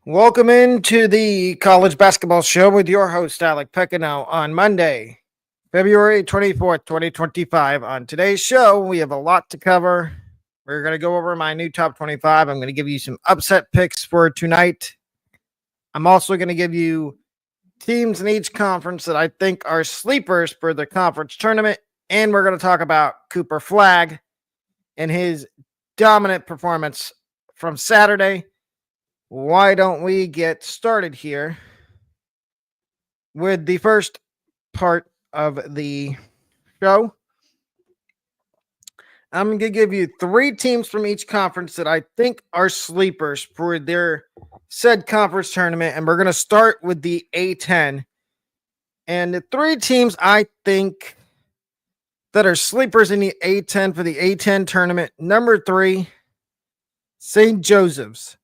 Welcome into the College Basketball Show with your host, Alec Pecano, on Monday, February 24th, 2025. On today's show, we have a lot to cover. We're going to go over my new top 25. I'm going to give you some upset picks for tonight. I'm also going to give you teams in each conference that I think are sleepers for the conference tournament. And we're going to talk about Cooper Flagg and his dominant performance from Saturday. Why don't we get started here with the first part of the show? I'm going to give you three teams from each conference that I think are sleepers for their said conference tournament, and we're going to start with the A10. And the three teams I think that are sleepers in the A10 for the A10 tournament. Number 3, St. Joseph's.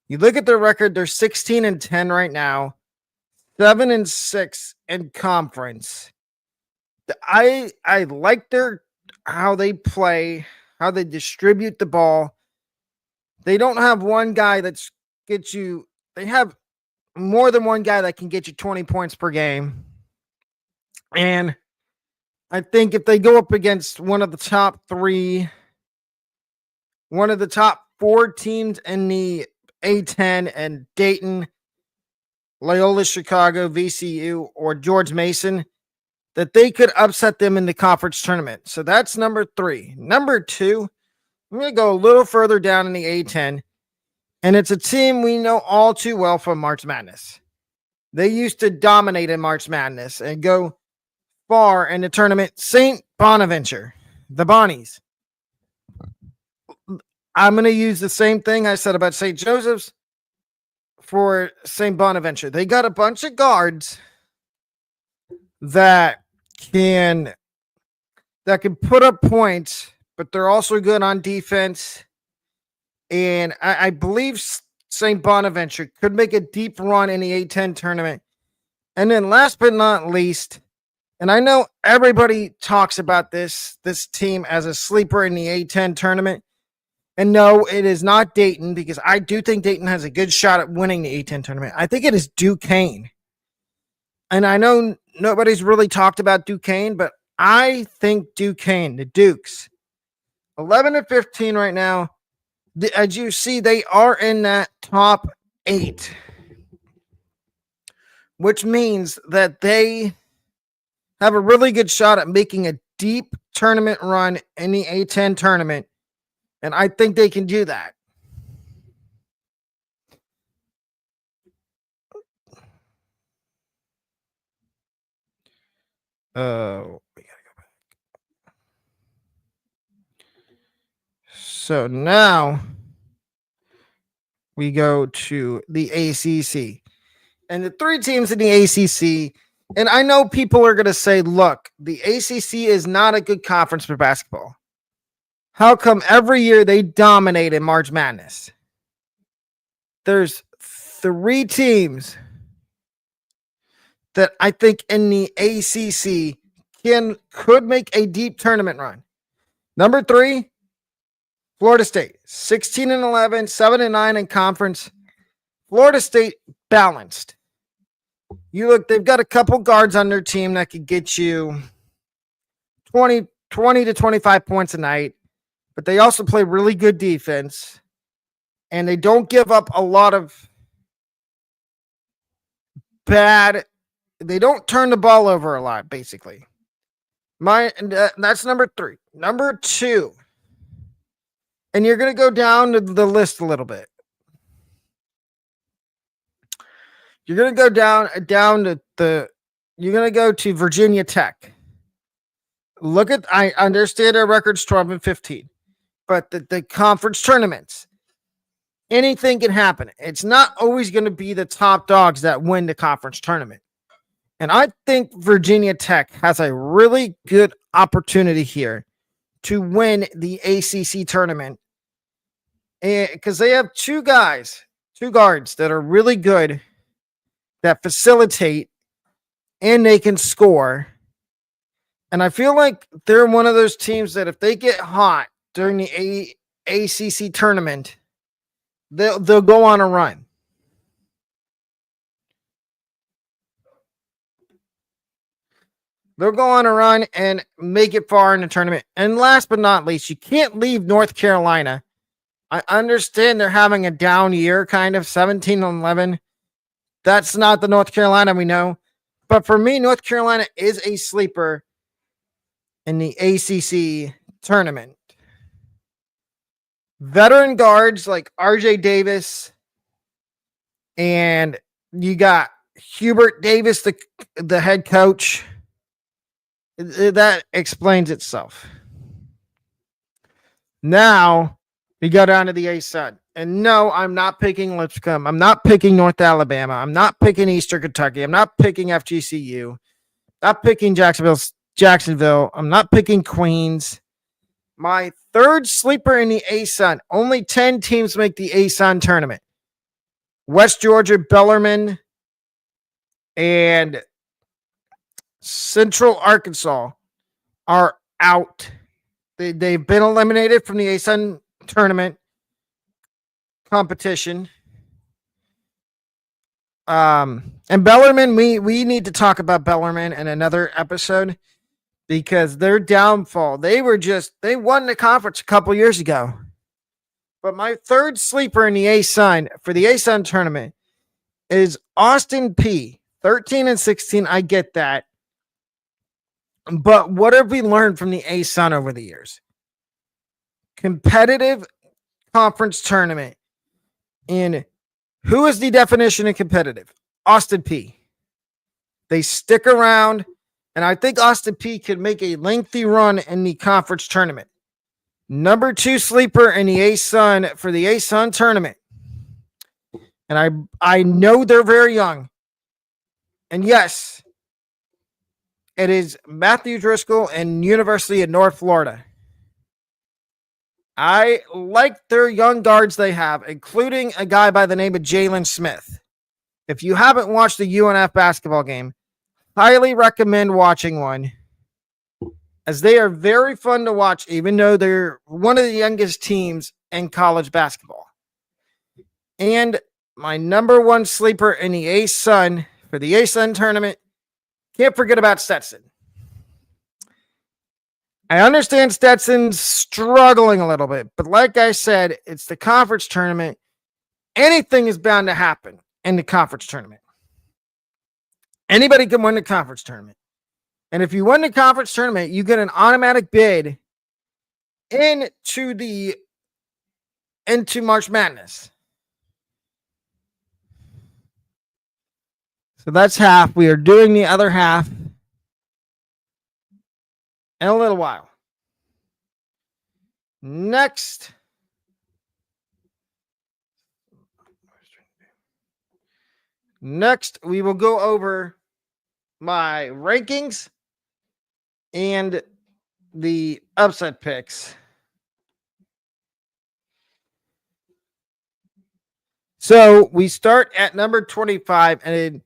You look at their record, they're 16-10 right now, 7-6 in conference. I like how they play, how they distribute the ball. They don't have one guy they have more than one guy that can get you 20 points per game. And I think if they go up against one of the top 4 teams in the A10 and Dayton, Loyola Chicago, VCU, or George Mason, that they could upset them in the conference tournament. So that's number 3. Number 2, I'm going to go a little further down in the A10, and it's a team we know all too well from March Madness. They used to dominate in March Madness and go far in the tournament. St. Bonaventure, the Bonnies. I'm going to use the same thing I said about St. Joseph's for St. Bonaventure. They got a bunch of guards that can put up points, but they're also good on defense. And I believe St. Bonaventure could make a deep run in the A10 tournament. And then last but not least, and I know everybody talks about this team as a sleeper in the A10 tournament. And no, it is not Dayton, because I do think Dayton has a good shot at winning the A10 tournament. I think it is Duquesne. And I know nobody's really talked about Duquesne, but I think Duquesne, the Dukes, 11-15 right now. As you see, they are in that top 8, which means that they have a really good shot at making a deep tournament run in the A10 tournament. And I think they can do that. We gotta go back. So now we go to the ACC. And the 3 teams in the ACC, and I know people are going to say, look, the ACC is not a good conference for basketball. How come every year they dominate in March Madness? There's 3 teams that I think in the ACC could make a deep tournament run. Number 3, Florida State, 16-11, 7-9 in conference. Florida State balanced. You look, they've got a couple guards on their team that could get you 20 to 25 points a night. But they also play really good defense, and they don't give up a lot of they don't turn the ball over a lot, basically. That's number 3. Number 2, and you're going to go down to the list a little bit. You're going to go down you're going to go to Virginia Tech. I understand their record's 12-15. But the conference tournaments, anything can happen. It's not always going to be the top dogs that win the conference tournament. And I think Virginia Tech has a really good opportunity here to win the ACC tournament. Because they have 2 guards that are really good, that facilitate, and they can score. And I feel like they're one of those teams that if they get hot during the ACC tournament, they'll go on a run. They'll go on a run and make it far in the tournament. And last but not least, you can't leave North Carolina. I understand they're having a down year, kind of 17-11. That's not the North Carolina we know. But for me, North Carolina is a sleeper in the ACC tournament. Veteran guards like RJ Davis, and you got Hubert Davis, the head coach. That explains itself. Now we go down to the A-Sun. And no, I'm not picking Lipscomb. I'm not picking North Alabama. I'm not picking Eastern Kentucky. I'm not picking FGCU. Not picking Jacksonville. I'm not picking Queens. My third sleeper in the A-Sun. Only 10 teams make the A-Sun tournament. West Georgia, Bellarmine, and Central Arkansas are out. They've been eliminated from the A-Sun tournament competition. And Bellarmine, we need to talk about Bellarmine in another episode because their downfall, they won the conference a couple years ago. But my third sleeper in the A-Sun for the A-Sun tournament is Austin Peay. 13-16, I get that. But what have we learned from the A-Sun over the years? Competitive conference tournament. And who is the definition of competitive? Austin Peay. They stick around, and I think Austin Peay could make a lengthy run in the conference tournament. Number 2 sleeper in the A-Sun for the A-Sun tournament. And I know they're very young. And yes, it is Matthew Driscoll and University of North Florida. I like their young guards they have, including a guy by the name of Jalen Smith. If you haven't watched a UNF basketball game, highly recommend watching one, as they are very fun to watch, even though they're one of the youngest teams in college basketball. And my number 1 sleeper in the A-Sun for the A-Sun tournament, can't forget about Stetson. I understand Stetson's struggling a little bit, but like I said, it's the conference tournament. Anything is bound to happen in the conference tournament. Anybody can win the conference tournament. And if you win the conference tournament, you get an automatic bid into March Madness. So that's half. We are doing the other half in a little while. Next, we will go over my rankings and the upset picks. So we start at number 25, and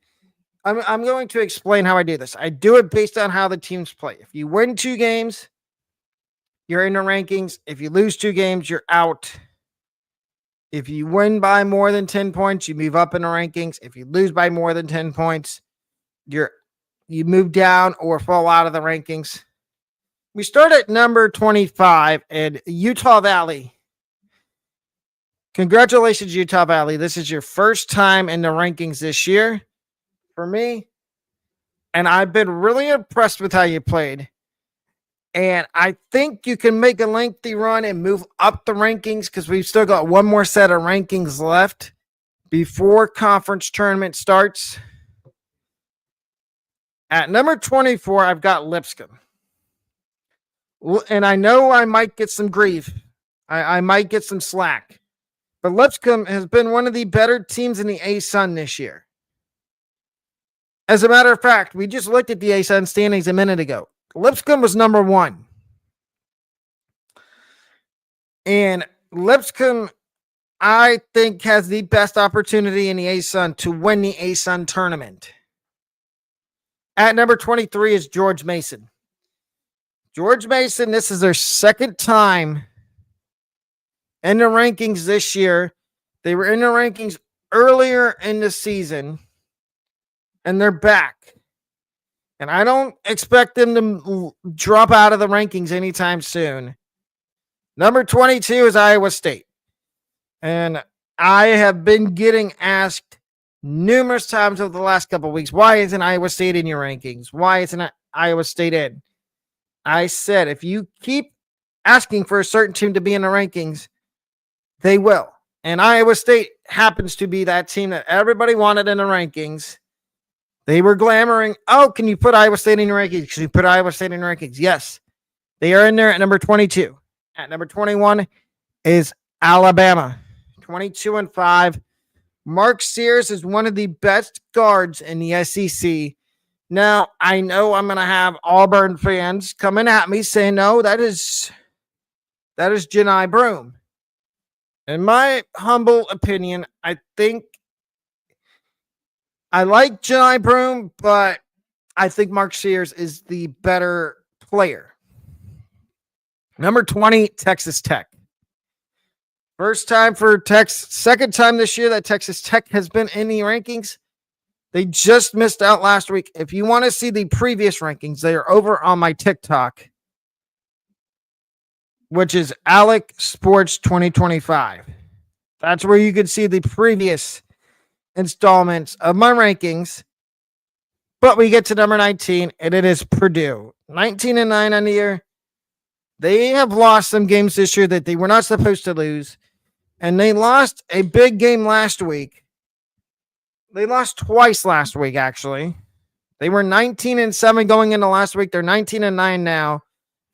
I'm going to explain how I do this. I do it based on how the teams play. If you win 2 games, you're in the rankings. If you lose 2 games, you're out. If you win by more than 10 points, you move up in the rankings. If you lose by more than 10 points, you move down or fall out of the rankings. We start at number 25 and Utah Valley. Congratulations, Utah Valley. This is your first time in the rankings this year for me. And I've been really impressed with how you played. And I think you can make a lengthy run and move up the rankings because we've still got one more set of rankings left before conference tournament starts. At number 24, I've got Lipscomb. And I know I might get some grief. I might get some slack. But Lipscomb has been one of the better teams in the A-Sun this year. As a matter of fact, we just looked at the A-Sun standings a minute ago. Lipscomb was number 1. And Lipscomb, I think, has the best opportunity in the A-Sun to win the A-Sun tournament. At number 23 is George Mason. George Mason, this is their second time in the rankings this year. They were in the rankings earlier in the season, and they're back. And I don't expect them to drop out of the rankings anytime soon. Number 22 is Iowa State. And I have been getting asked numerous times over the last couple of weeks, why isn't Iowa State in your rankings? Why isn't Iowa State in? I said, if you keep asking for a certain team to be in the rankings, they will. And Iowa State happens to be that team that everybody wanted in the rankings. They were glamoring, oh, can you put Iowa State in your rankings? Can you put Iowa State in your rankings? Yes. They are in there at number 22. At number 21 is Alabama. 22-5. Mark Sears is one of the best guards in the SEC. Now, I know I'm going to have Auburn fans coming at me saying, no, that is Johni Broome. In my humble opinion, I think I like Johni Broome, but I think Mark Sears is the better player. Number 20, Texas Tech. First time for Texas, second time this year that Texas Tech has been in the rankings. They just missed out last week. If you want to see the previous rankings, they are over on my TikTok, which is Alec Sports 2025. That's where you can see the previous installments of my rankings. But we get to number 19, and it is Purdue. 19-9 on the year. They have lost some games this year that they were not supposed to lose. And they lost a big game last week. They lost twice last week, actually. They were 19-7 going into last week. They're 19-9 now.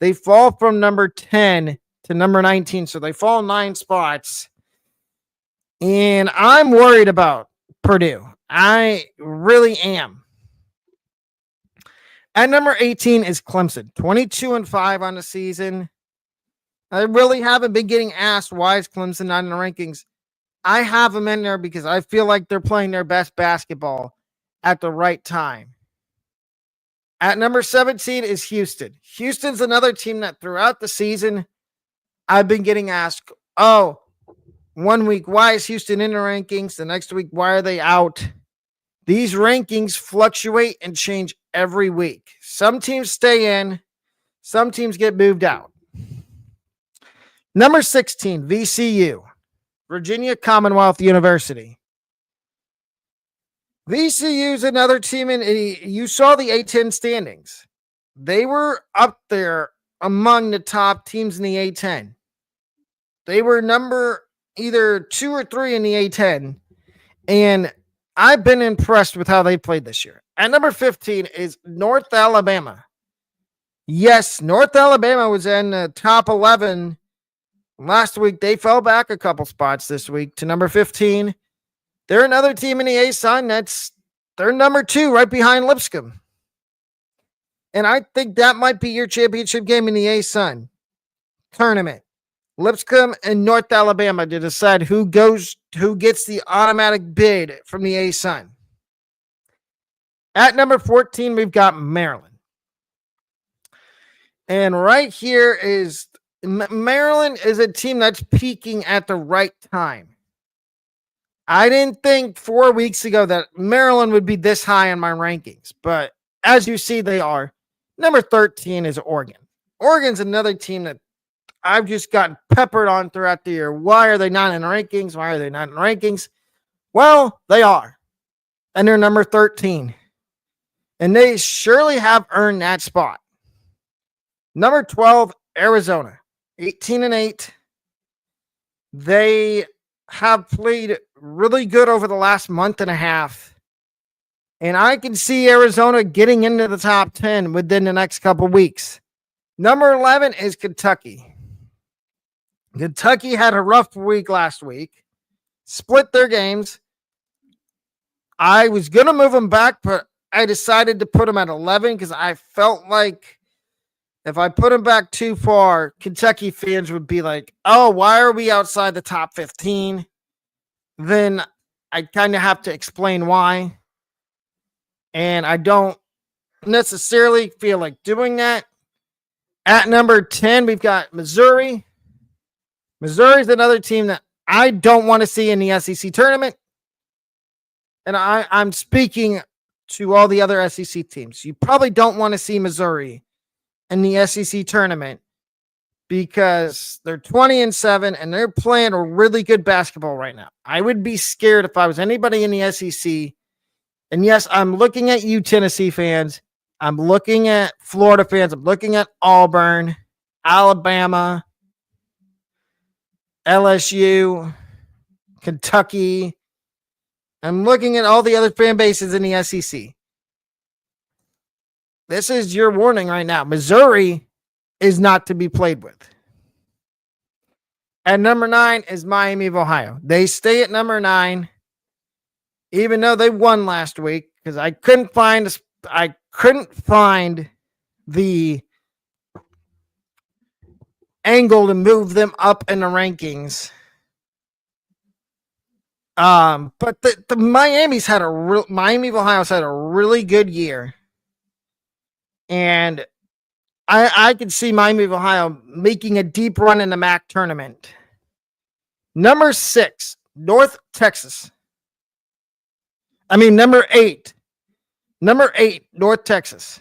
They fall from number 10 to number 19. So they fall 9 spots. And I'm worried about Purdue. I really am. At number 18 is Clemson. 22-5 on the season. I really haven't been getting asked why is Clemson not in the rankings. I have them in there because I feel like they're playing their best basketball at the right time. At number 17 is Houston. Houston's another team that throughout the season, I've been getting asked, oh, 1 week, why is Houston in the rankings? The next week, why are they out? These rankings fluctuate and change every week. Some teams stay in, some teams get moved out. Number 16, VCU, Virginia Commonwealth University. VCU is another team, you saw the A10 standings. They were up there among the top teams in the A10. They were number either 2 or 3 in the A10, and I've been impressed with how they played this year. At number 15 is North Alabama. Yes, North Alabama was in the top 11 last week. They fell back a couple spots this week to number 15. They're another team in the A-Sun. They're number 2 right behind Lipscomb. And I think that might be your championship game in the A-Sun tournament. Lipscomb and North Alabama to decide who gets the automatic bid from the A-Sun. At number 14, we've got Maryland. And right here is Maryland is a team that's peaking at the right time. I didn't think 4 weeks ago that Maryland would be this high in my rankings, but as you see, they are. Number 13 is Oregon. Oregon's another team that I've just gotten peppered on throughout the year. Why are they not in the rankings? Why are they not in the rankings? Well, they are. And they're number 13. And they surely have earned that spot. Number 12, Arizona. 18-8. They have played really good over the last month and a half. And I can see Arizona getting into the top 10 within the next couple weeks. Number 11 is Kentucky. Kentucky had a rough week last week. Split their games. I was going to move them back, but I decided to put them at 11 because I felt like if I put them back too far, Kentucky fans would be like, oh, why are we outside the top 15? Then I kind of have to explain why. And I don't necessarily feel like doing that. At number 10, we've got Missouri. Missouri's another team that I don't want to see in the SEC tournament. And I'm speaking to all the other SEC teams. You probably don't want to see Missouri in the SEC tournament because they're 20-7 and they're playing a really good basketball right now. I would be scared if I was anybody in the SEC. And yes, I'm looking at you, Tennessee fans. I'm looking at Florida fans. I'm looking at Auburn, Alabama, LSU, Kentucky. I'm looking at all the other fan bases in the SEC. This is your warning right now. Missouri is not to be played with. At number 9 is Miami of Ohio. They stay at number 9, even though they won last week, because I couldn't find the angle to move them up in the rankings. But the Miami of Ohio's had a really good year. And I could see Miami of Ohio making a deep run in the MAC tournament. Number 6, North Texas. Number 8. Number 8, North Texas.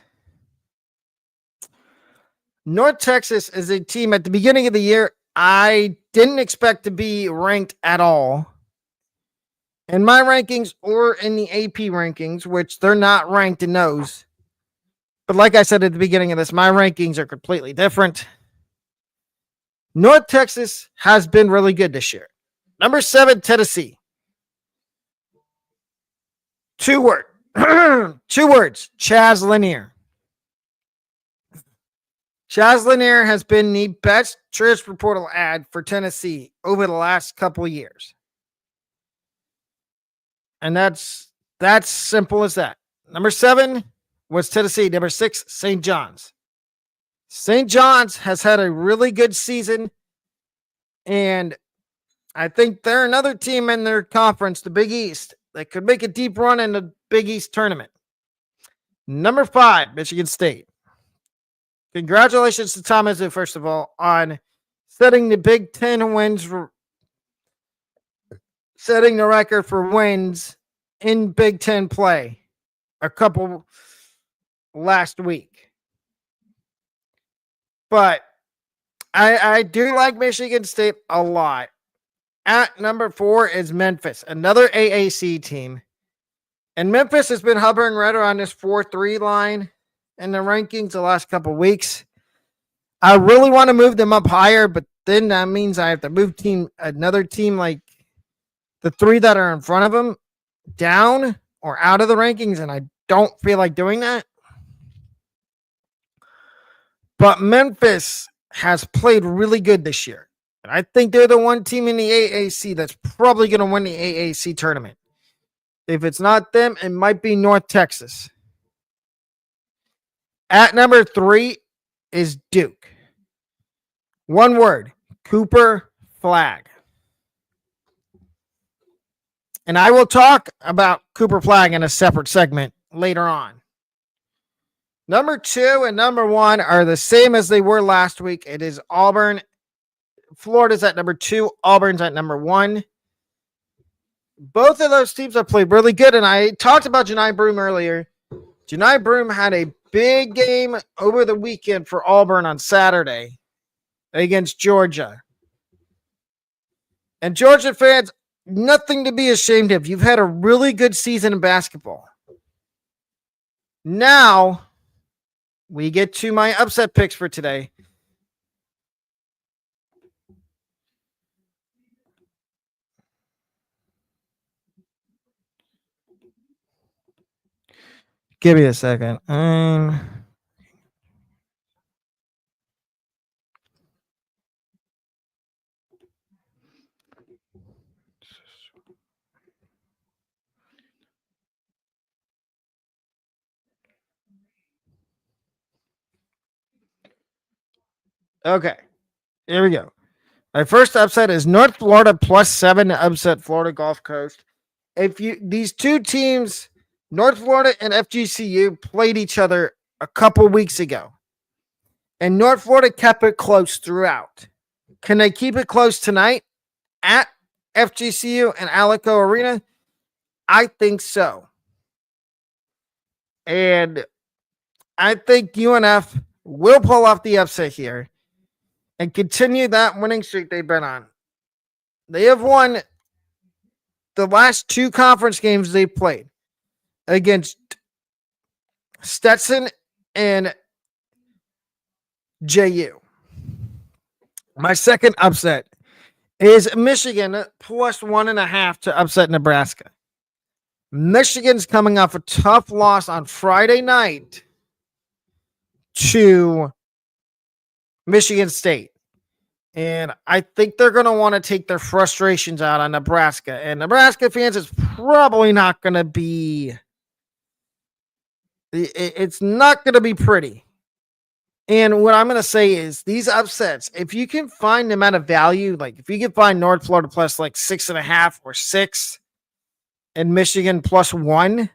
North Texas is a team at the beginning of the year I didn't expect to be ranked at all. In my rankings or in the AP rankings, which they're not ranked in those. But like I said at the beginning of this, my rankings are completely different. North Texas has been really good this year. Number 7, Tennessee. 2 words. Chaz Lanier. Chaz Lanier has been the best transfer portal ad for Tennessee over the last couple of years. And that's simple as that. Number 7 was Tennessee. Number 6, St. John's. St. John's has had a really good season. And I think they're another team in their conference, the Big East, that could make a deep run in the Big East tournament. Number 5, Michigan State. Congratulations to Tom Izzo, first of all, on setting the Big Ten wins, setting the record for wins in Big Ten play a couple last week. But I do like Michigan State a lot. At number 4 is Memphis, another AAC team. And Memphis has been hovering right around this 4-3 line in the rankings the last couple weeks. I really want to move them up higher, but then that means I have to move another team like the 3 that are in front of them down or out of the rankings, and I don't feel like doing that. But Memphis has played really good this year. And I think they're the one team in the AAC that's probably going to win the AAC tournament. If it's not them, it might be North Texas. At number 3 is Duke. One word, Cooper Flagg. And I will talk about Cooper Flagg in a separate segment later on. Number 2 and number 1 are the same as they were last week. It is Auburn. Florida's at number 2. Auburn's at number 1. Both of those teams have played really good, and I talked about Johni Broome earlier. Johni Broome had a big game over the weekend for Auburn on Saturday against Georgia. And Georgia fans, nothing to be ashamed of. You've had a really good season in basketball. Now, we get to my upset picks for today. Give me a second. Okay, here we go. My first upset is North Florida +7 to upset Florida Gulf Coast. These two teams, North Florida and FGCU, played each other a couple weeks ago, and North Florida kept it close throughout. Can they keep it close tonight at FGCU and Alico Arena? I think so. And I think UNF will pull off the upset here and continue that winning streak they've been on. They have won the last two conference games they played against Stetson and JU. My second upset is Michigan plus 1.5 to upset Nebraska. Michigan's coming off a tough loss on Friday night to Michigan State. And I think they're going to want to take their frustrations out on Nebraska. And Nebraska fans, it's probably not going to be, it's not going to be pretty. And what I'm going to say is these upsets, if you can find them at a value, like if you can find North Florida plus like 6.5 or 6 and Michigan plus 1,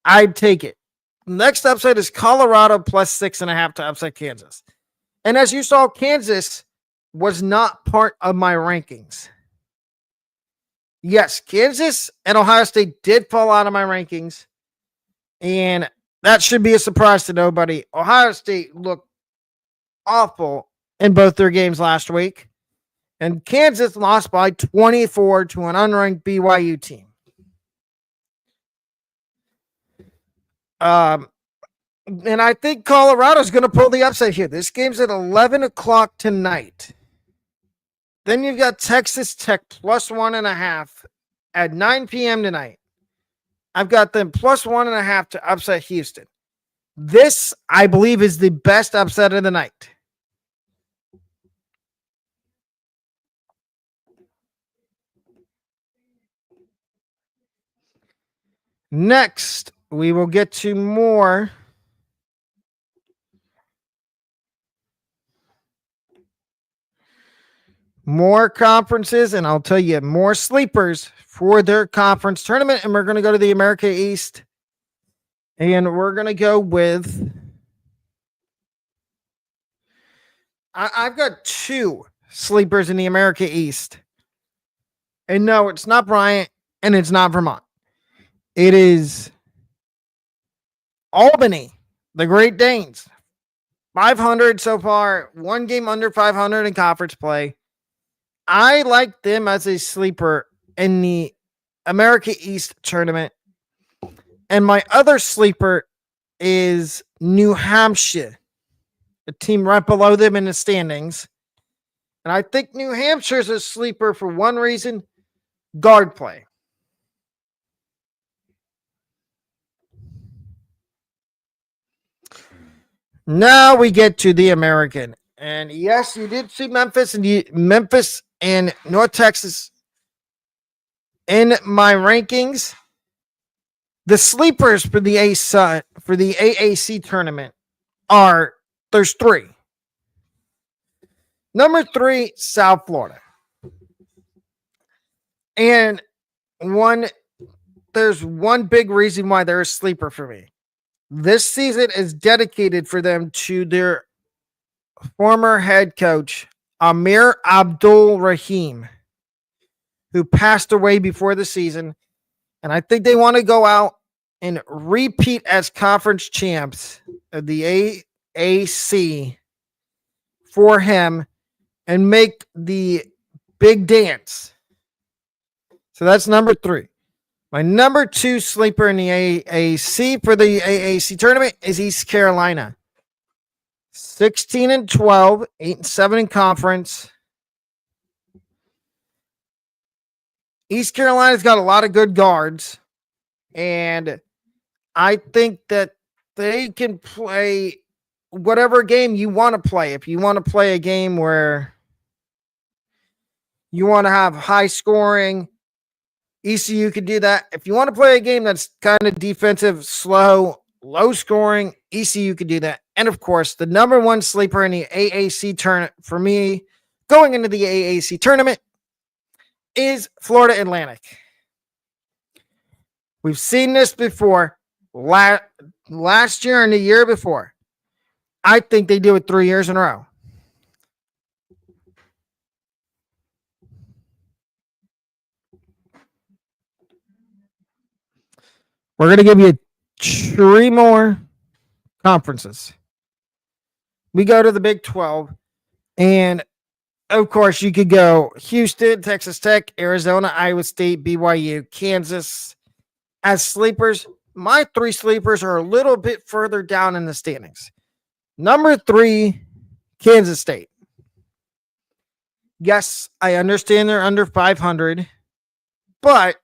I'd take it. Next upset is Colorado plus 6.5 to upset Kansas. And as you saw, Kansas was not part of my rankings. Yes, Kansas and Ohio State did fall out of my rankings. And that should be a surprise to nobody. Ohio State looked awful in both their games last week. And Kansas lost by 24 to an unranked BYU team. And I think Colorado's going to pull the upset here. This game's at 11 o'clock tonight. Then you've got Texas Tech plus 1.5 at 9 p.m. tonight. I've got them plus 1.5 to upset Houston. This, I believe, is the best upset of the night. Next, we will get to more conferences, and I'll tell you more sleepers for their conference tournament. And we're going to go to the America East, and we're going to go with, I've got 2 sleepers in the America East. And no, it's not Bryant, and it's not Vermont. It is Albany, the Great Danes. 500 so far, 1 game under 500 in conference play. I like them as a sleeper in the America East tournament. And my other sleeper is New Hampshire, a team right below them in the standings. And I think New Hampshire is a sleeper for one reason: guard play. Now we get to the American. And yes, you did see Memphis and North Texas in my rankings. The sleepers for the AAC tournament are, there's 3. Number 3, South Florida. And there's one big reason why they're a sleeper for me. This season is dedicated for them to their former head coach, Amir Abdul Rahim, who passed away before the season. And I think they want to go out and repeat as conference champs of the AAC for him and make the big dance. So that's number 3. My number 2 sleeper in the AAC for the AAC tournament is East Carolina. 16-12, 8-7 in conference. East Carolina's got a lot of good guards, and I think that they can play whatever game you want to play. If you want to play a game where you want to have high scoring, ECU could do that. If you want to play a game that's kind of defensive, slow, low scoring, ECU could do that. And of course, the number 1 sleeper in the AAC tournament for me going into the AAC tournament is Florida Atlantic. We've seen this before last year and the year before. I think they do it 3 years in a row. We're going to give you three more conferences. We go to the Big 12, and of course, you could go Houston, Texas Tech, Arizona, Iowa State, BYU, Kansas as sleepers. My three sleepers are a little bit further down in the standings. Number 3, Kansas State. Yes, I understand they're under 500, but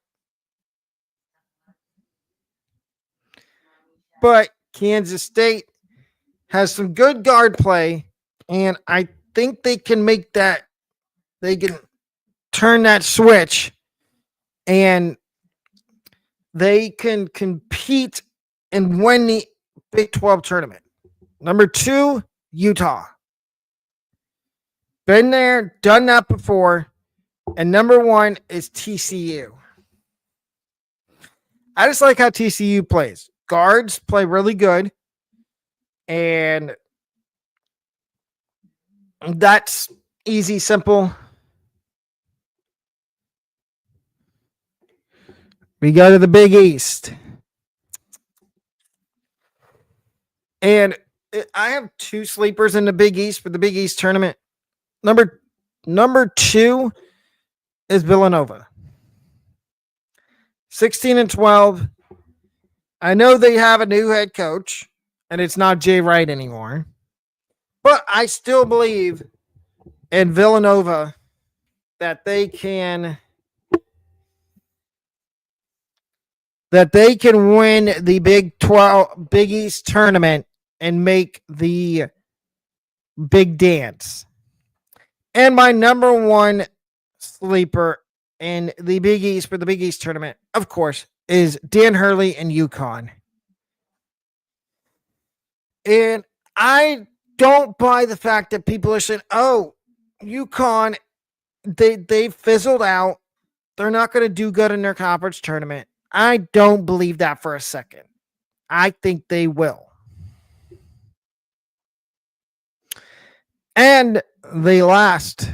Kansas State has some good guard play, and I think they can make that, they can turn that switch, and they can compete and win the Big 12 tournament. Number 2, Utah. Been there, done that before. And number 1 is TCU. I just like how TCU plays. Guards play really good. And that's easy, simple. We go to the Big East. And I have 2 sleepers in the Big East for the Big East tournament. Number 2 is Villanova. 16-12. I know they have a new head coach, and it's not Jay Wright anymore. But I still believe in Villanova that they can win the Big East tournament and make the big dance. And my number 1 sleeper in the Big East for the Big East tournament, of course, is Dan Hurley and UConn. And I don't buy the fact that people are saying, oh, UConn, they fizzled out. They're not going to do good in their conference tournament. I don't believe that for a second. I think they will. And the last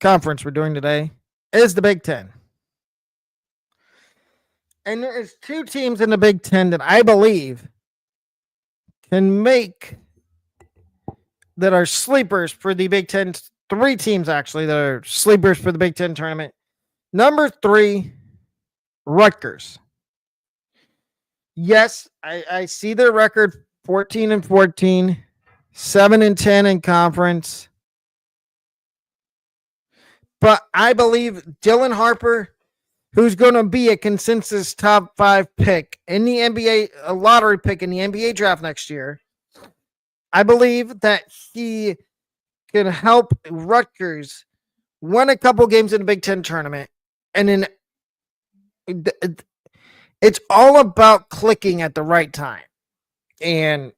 conference we're doing today is the Big Ten. And there is 2 teams in the Big Ten that I believe can make, that are sleepers for the Big Ten. 3 teams, actually, that are sleepers for the Big Ten tournament. Number 3, Rutgers. Yes, I see their record 14-14, 7-10 in conference. But I believe Dylan Harper, who's going to be a consensus top 5 pick in the NBA, a lottery pick in the NBA draft next year, I believe that he can help Rutgers win a couple games in the Big Ten tournament. And then it's all about clicking at the right time. And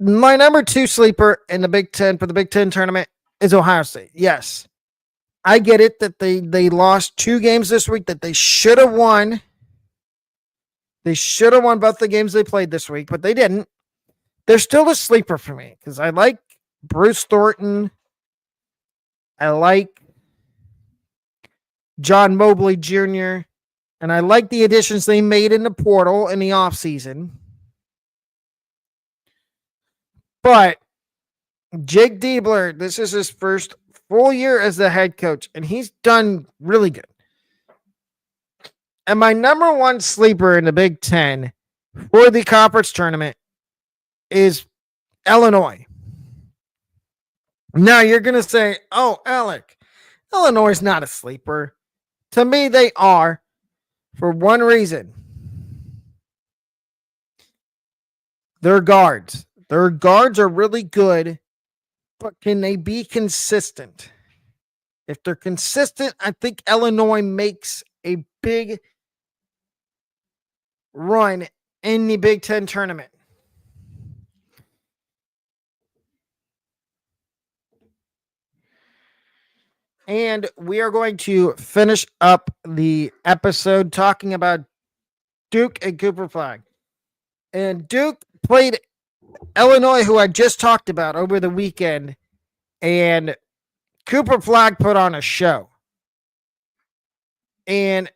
my number 2 sleeper in the Big Ten for the Big Ten tournament is Ohio State. Yes, I get it that they lost 2 games this week that they should have won. They should have won both the games they played this week, but they didn't. They're still a sleeper for me because I like Bruce Thornton. I like John Mobley Jr., and I like the additions they made in the portal in the offseason. But Jake Diebler, this is his first full year as the head coach, and he's done really good. And my number 1 sleeper in the Big Ten for the conference tournament is Illinois. Now you're going to say, oh, Alec, Illinois is not a sleeper. To me, they are, for one reason. Their guards. Their guards are really good, but can they be consistent? If they're consistent, I think Illinois makes a big run in the Big Ten tournament. And we are going to finish up the episode talking about Duke and Cooper Flagg. And Duke played Illinois, who I just talked about, over the weekend. And Cooper Flagg put on a show. And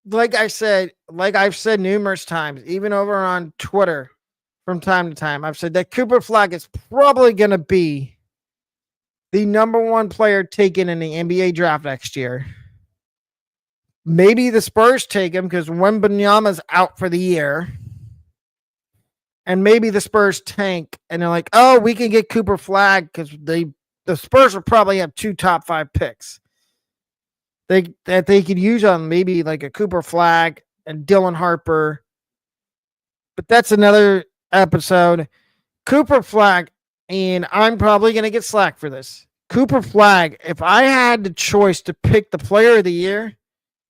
like I've said numerous times, even over on Twitter from time to time, I've said that Cooper Flag is probably going to be the number one player taken in the NBA draft next year. Maybe the Spurs take him because Wembanyama's out for the year. And maybe the Spurs tank and they're like, oh, we can get Cooper Flag because the Spurs will probably have 2 top 5 picks. That they could use on maybe like a Cooper Flag and Dylan Harper. But that's another episode. Cooper Flag, and I'm probably going to get slack for this. Cooper Flag, if I had the choice to pick the player of the year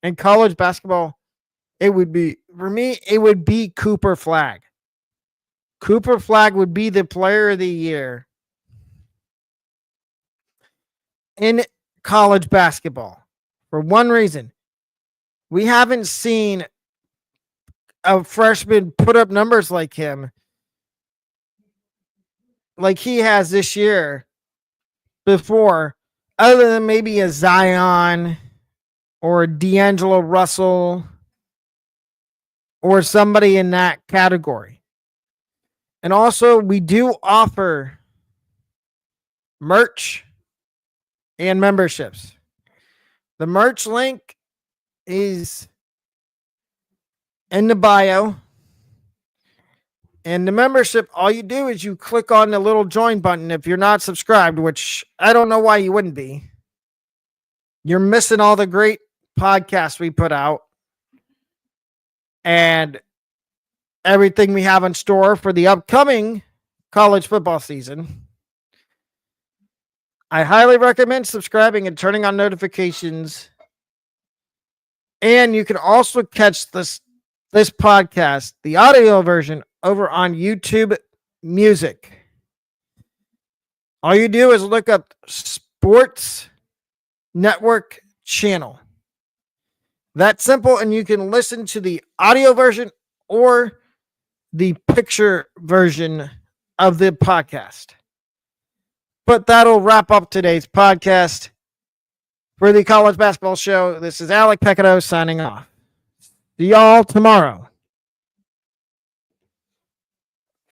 in college basketball, it would be Cooper Flag. Cooper Flag would be the player of the year in college basketball. For one reason, we haven't seen a freshman put up numbers like him, like he has this year before, other than maybe a Zion or a D'Angelo Russell or somebody in that category. And also, we do offer merch and memberships. The merch link is in the bio. And the membership, all you do is you click on the little join button if you're not subscribed, which I don't know why you wouldn't be. You're missing all the great podcasts we put out and everything we have in store for the upcoming college football season. I highly recommend subscribing and turning on notifications. And you can also catch this podcast, the audio version, over on YouTube Music. All you do is look up Sports Network Channel. That's simple, and you can listen to the audio version or the picture version of the podcast. But that'll wrap up today's podcast. For the College Basketball Show, this is Alec Pecado signing off. See y'all tomorrow.